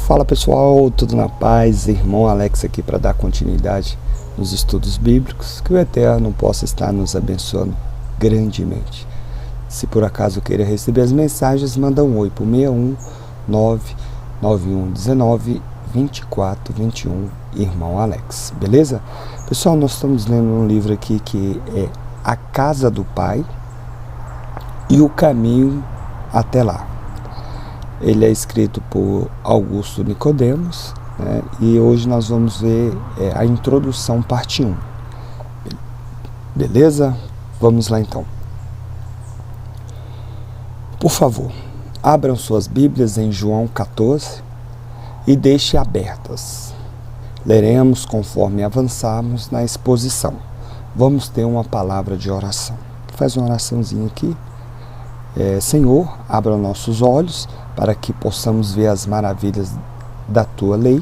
Fala pessoal, tudo na paz? Irmão Alex aqui para dar continuidade nos estudos bíblicos, que o Eterno possa estar nos abençoando grandemente. Se por acaso queira receber as mensagens, manda um oi para o 61 99119 2421, Irmão Alex, beleza? Pessoal, nós estamos lendo um livro aqui que é A Casa do Pai e o Caminho até lá. Ele é escrito por Augusto Nicodemos, né? E hoje nós vamos ver a introdução, parte 1. Beleza? Vamos lá então. Por favor, abram suas Bíblias em João 14 e deixe abertas. Leremos conforme avançarmos na exposição. Vamos ter uma palavra de oração. Faz uma oraçãozinha aqui. Senhor, abra nossos olhos para que possamos ver as maravilhas da Tua lei.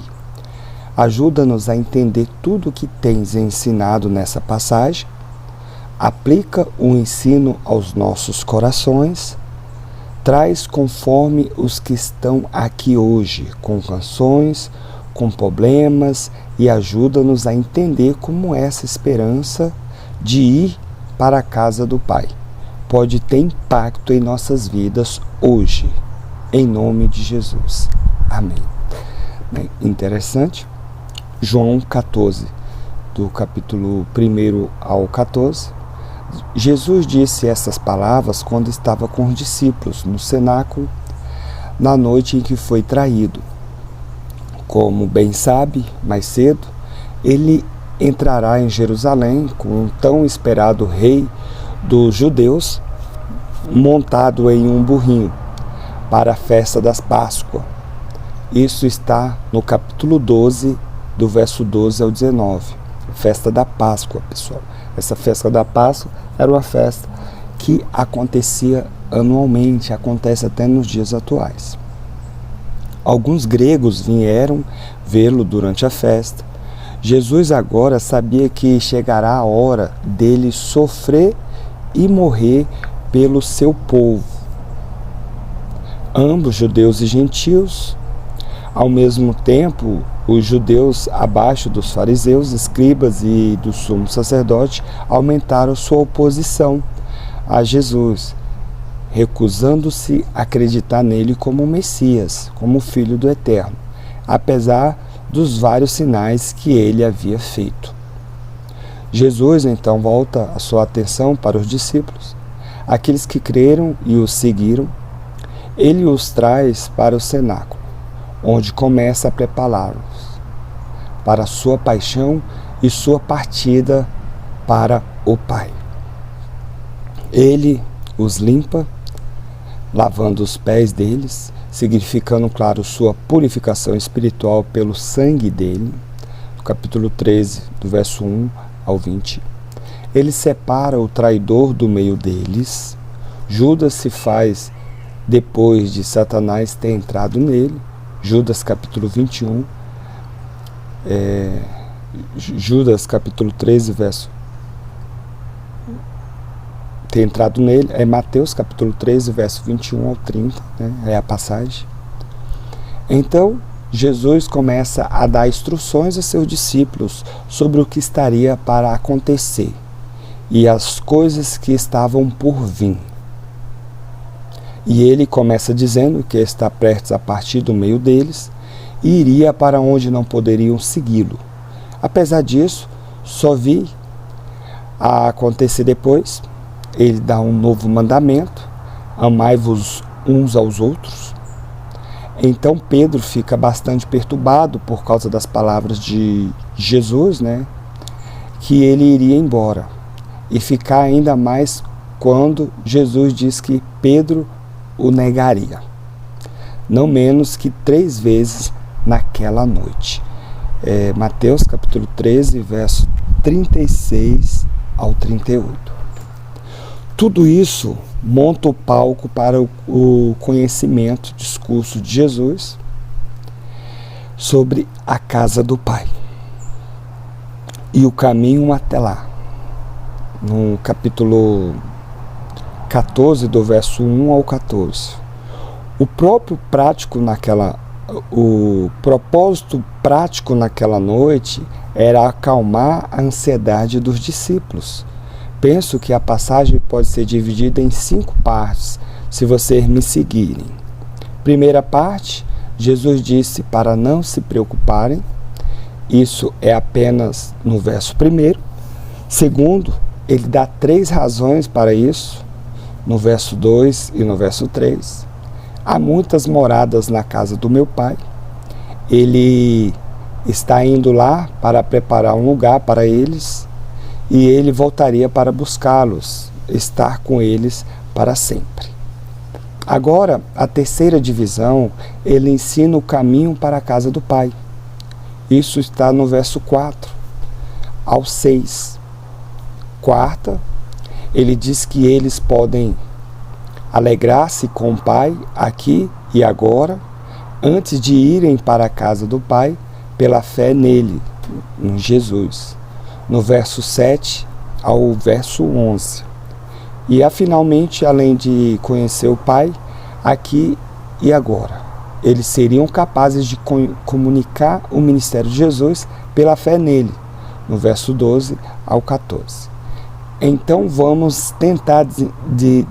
Ajuda-nos a entender tudo o que tens ensinado nessa passagem. Aplica o ensino aos nossos corações. Traz conforme os que estão aqui hoje, com canções, com problemas, e ajuda-nos a entender como essa esperança de ir para a casa do Pai pode ter impacto em nossas vidas hoje, em nome de Jesus. Amém. Bem, interessante. João 14, do capítulo 1 ao 14. Jesus disse essas palavras quando estava com os discípulos no cenáculo, na noite em que foi traído. Como bem sabe, mais cedo, ele entrará em Jerusalém com um tão esperado rei dos judeus, montado em um burrinho, para a festa das Páscoas. Isso está no capítulo 12, do verso 12 ao 19. Festa da Páscoa, pessoal. Essa festa da Páscoa era uma festa que acontecia anualmente, acontece até nos dias atuais. Alguns gregos vieram vê-lo durante a festa. Jesus agora sabia que chegará a hora dele sofrer e morrer pelo seu povo. Ambos, judeus e gentios. Ao mesmo tempo, os judeus abaixo dos fariseus, escribas e do sumo sacerdote aumentaram sua oposição a Jesus, recusando-se a acreditar nele como Messias, como Filho do Eterno, apesar dos vários sinais que ele havia feito. Jesus então volta a sua atenção para os discípulos, aqueles que creram e o seguiram. Ele os traz para o cenáculo, onde começa a prepará-los para a sua paixão e sua partida para o Pai. Ele os limpa, lavando os pés deles, significando, claro, sua purificação espiritual pelo sangue dele. No capítulo 13, do verso 1 ao 20. Ele separa o traidor do meio deles. Judas se faz depois de Satanás ter entrado nele. Judas capítulo 21. Judas capítulo 13, verso ter entrado nele. É Mateus capítulo 13, verso 21 ao 30, né? É a passagem. Então, Jesus começa a dar instruções a seus discípulos sobre o que estaria para acontecer e as coisas que estavam por vir. E ele começa dizendo que está prestes a partir do meio deles e iria para onde não poderiam segui-lo. Apesar disso, só vi a acontecer depois. Ele dá um novo mandamento: amai-vos uns aos outros. Então Pedro fica bastante perturbado por causa das palavras de Jesus, né? Que ele iria embora. E ficar ainda mais quando Jesus diz que Pedro o negaria. Não menos que 3 vezes naquela noite. Mateus capítulo 13, verso 36 ao 38. Tudo isso monta o palco para o conhecimento, discurso de Jesus sobre a casa do Pai e o caminho até lá. No capítulo 14, do verso 1 ao 14. O próprio prático naquela o propósito prático naquela noite era acalmar a ansiedade dos discípulos. Penso que a passagem pode ser dividida em 5 partes, se vocês me seguirem. Primeira parte, Jesus disse para não se preocuparem. Isso é apenas no verso 1. Segundo, ele dá 3 razões para isso, no verso 2 e no verso 3. Há muitas moradas na casa do meu Pai. Ele está indo lá para preparar um lugar para eles e ele voltaria para buscá-los, estar com eles para sempre. Agora, a terceira divisão, ele ensina o caminho para a casa do Pai. Isso está no verso 4 ao 6. Quarta, ele diz que eles podem alegrar-se com o Pai aqui e agora, antes de irem para a casa do Pai, pela fé nele, em Jesus. No verso 7 ao verso 11. E finalmente, além de conhecer o Pai, aqui e agora, eles seriam capazes de comunicar o ministério de Jesus pela fé nele, no verso 12 ao 14. Então vamos tentar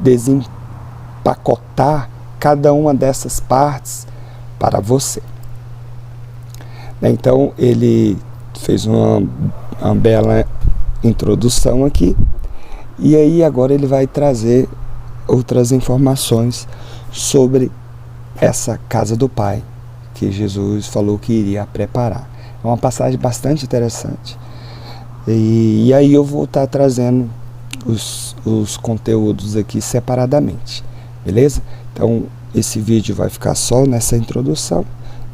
desempacotar cada uma dessas partes para você. Então ele fez uma bela introdução aqui, e aí agora ele vai trazer outras informações sobre essa casa do Pai que Jesus falou que iria preparar. É uma passagem bastante interessante. E aí eu vou estar trazendo os conteúdos aqui separadamente, beleza? Então esse vídeo vai ficar só nessa introdução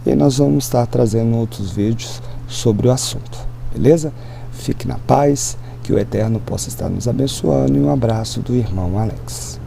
e nós vamos estar trazendo outros vídeos sobre o assunto, beleza? Fique na paz, que o Eterno possa estar nos abençoando, e um abraço do irmão Alex.